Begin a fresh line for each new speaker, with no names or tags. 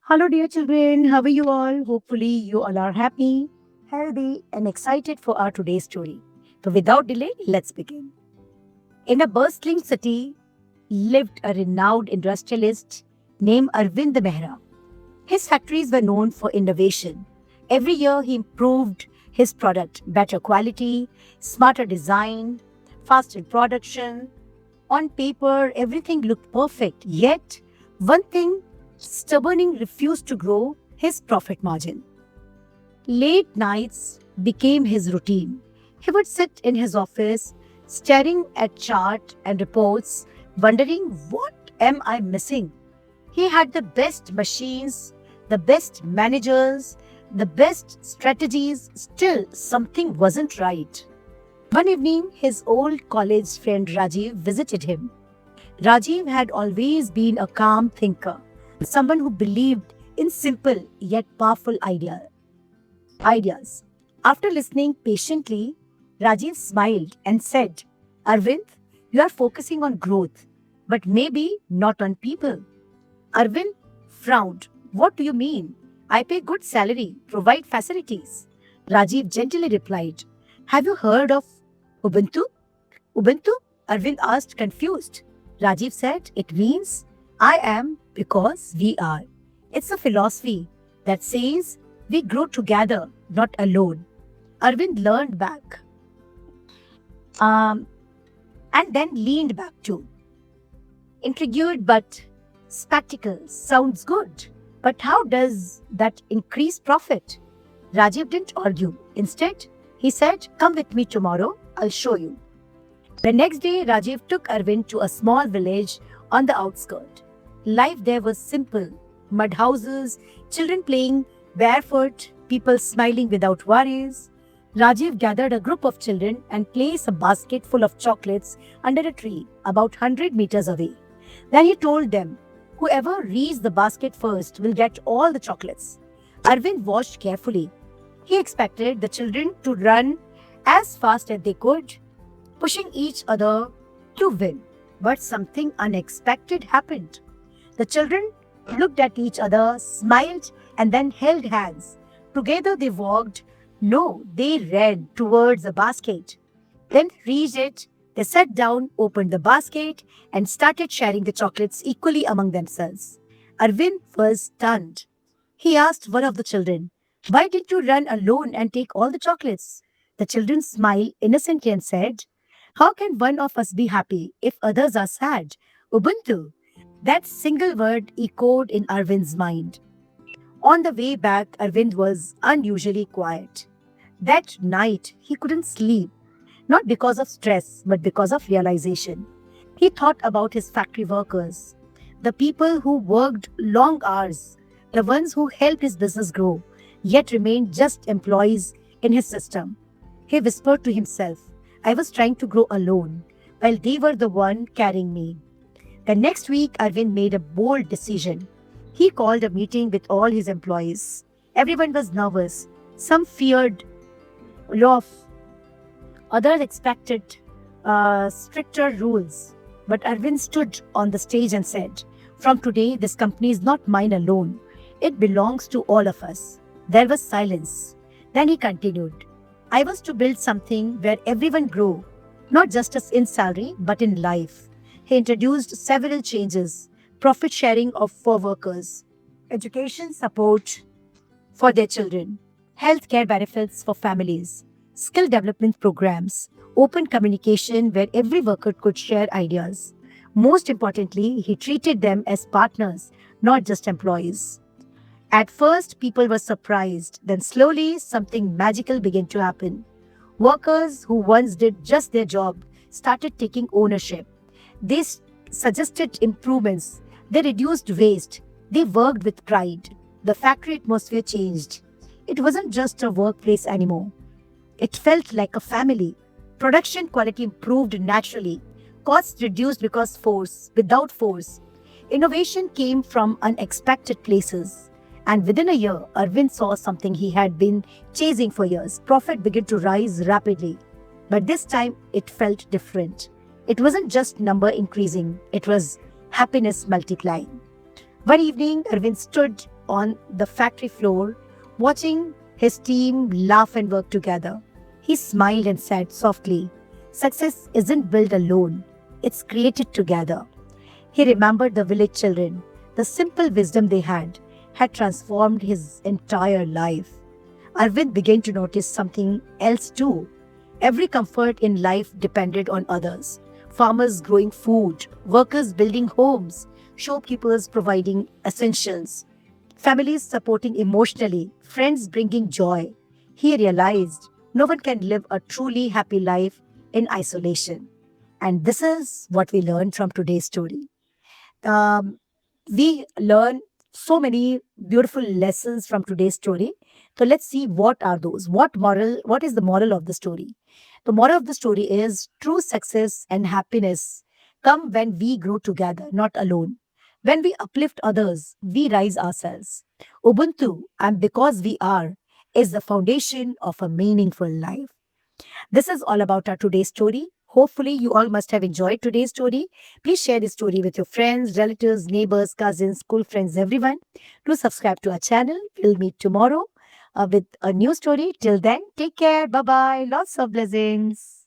Hello, dear children. How are you all? Hopefully, you all are happy, healthy, and excited for our today's story. So, without delay, let's begin. In a bustling city lived a renowned industrialist named Arvind Mehra. His factories were known for innovation. Every year, he improved his product, better quality, smarter design, faster production. On paper, everything looked perfect. Yet, one thing stubbornly refused to grow: his profit margin. Late nights became his routine. He would sit in his office, staring at chart and reports, wondering, what am I missing? He had the best machines, the best managers, the best strategies. Still, something wasn't right. One evening, his old college friend Rajiv visited him. Rajiv had always been a calm thinker, someone who believed in simple yet powerful ideas. After listening patiently, Rajiv smiled and said, Arvind, you are focusing on growth, but maybe not on people. Arvind frowned. What do you mean? I pay good salary, provide facilities. Rajiv gently replied, Have you heard of Ubuntu? Ubuntu? Arvind asked, confused. Rajiv said, It means I am because we are. It's a philosophy that says we grow together, not alone. Arvind learned back um, and then leaned back too. Intrigued but spectacle sounds good. But how does that increase profit? Rajiv didn't argue. Instead, he said, Come with me tomorrow, I'll show you. The next day, Rajiv took Arvind to a small village on the outskirts. Life there was simple: mud houses, children playing barefoot, people smiling without worries. Rajiv gathered a group of children and placed a basket full of chocolates under a tree about 100 meters away. Then he told them, Whoever reaches the basket first will get all the chocolates. Arvind watched carefully. He expected the children to run as fast as they could, pushing each other to win. But something unexpected happened. The children looked at each other, smiled, and then held hands. Together they walked. No, they ran towards the basket. Then reached it, they sat down, opened the basket, and started sharing the chocolates equally among themselves. Arvind was stunned. He asked one of the children, Why did you run alone and take all the chocolates? The children smiled innocently and said, How can one of us be happy if others are sad? Ubuntu. That single word echoed in Arvind's mind. On the way back, Arvind was unusually quiet. That night, he couldn't sleep, not because of stress, but because of realization. He thought about his factory workers, the people who worked long hours, the ones who helped his business grow, yet remained just employees in his system. He whispered to himself, I was trying to grow alone, while they were the one carrying me. The next week, Arvind made a bold decision. He called a meeting with all his employees. Everyone was nervous. Some feared layoff, others expected stricter rules. But Arvind stood on the stage and said, From today, this company is not mine alone. It belongs to all of us. There was silence. Then he continued, I was to build something where everyone grew, not just as in salary, but in life. He introduced several changes: profit sharing for workers, education support for their children, healthcare benefits for families, skill development programs, open communication where every worker could share ideas. Most importantly, he treated them as partners, not just employees. At first, people were surprised. Then slowly, something magical began to happen. Workers who once did just their job started taking ownership. They suggested improvements. They reduced waste. They worked with pride. The factory atmosphere changed. It wasn't just a workplace anymore. It felt like a family. Production quality improved naturally. Costs reduced without force. Innovation came from unexpected places. And within a year, Arvind saw something he had been chasing for years. Profit began to rise rapidly. But this time, it felt different. It wasn't just number increasing, it was happiness multiplying. One evening, Arvind stood on the factory floor, watching his team laugh and work together. He smiled and said softly, "Success isn't built alone, it's created together." He remembered the village children. The simple wisdom they had transformed his entire life. Arvind began to notice something else too. Every comfort in life depended on others. Farmers growing food, workers building homes, shopkeepers providing essentials, families supporting emotionally, friends bringing joy. He realized no one can live a truly happy life in isolation. And this is what we learned from today's story. Um, we learn so many beautiful lessons from today's story. So let's see what are those. What is the moral of the story? The moral of the story is true success and happiness come when we grow together, not alone. When we uplift others, we rise ourselves. Ubuntu, and because we are, is the foundation of a meaningful life. This is all about our today's story. Hopefully, you all must have enjoyed today's story. Please share this story with your friends, relatives, neighbors, cousins, school friends, everyone. Do subscribe to our channel. We'll meet tomorrow with a new story. Till then, take care. Bye bye. Lots of blessings.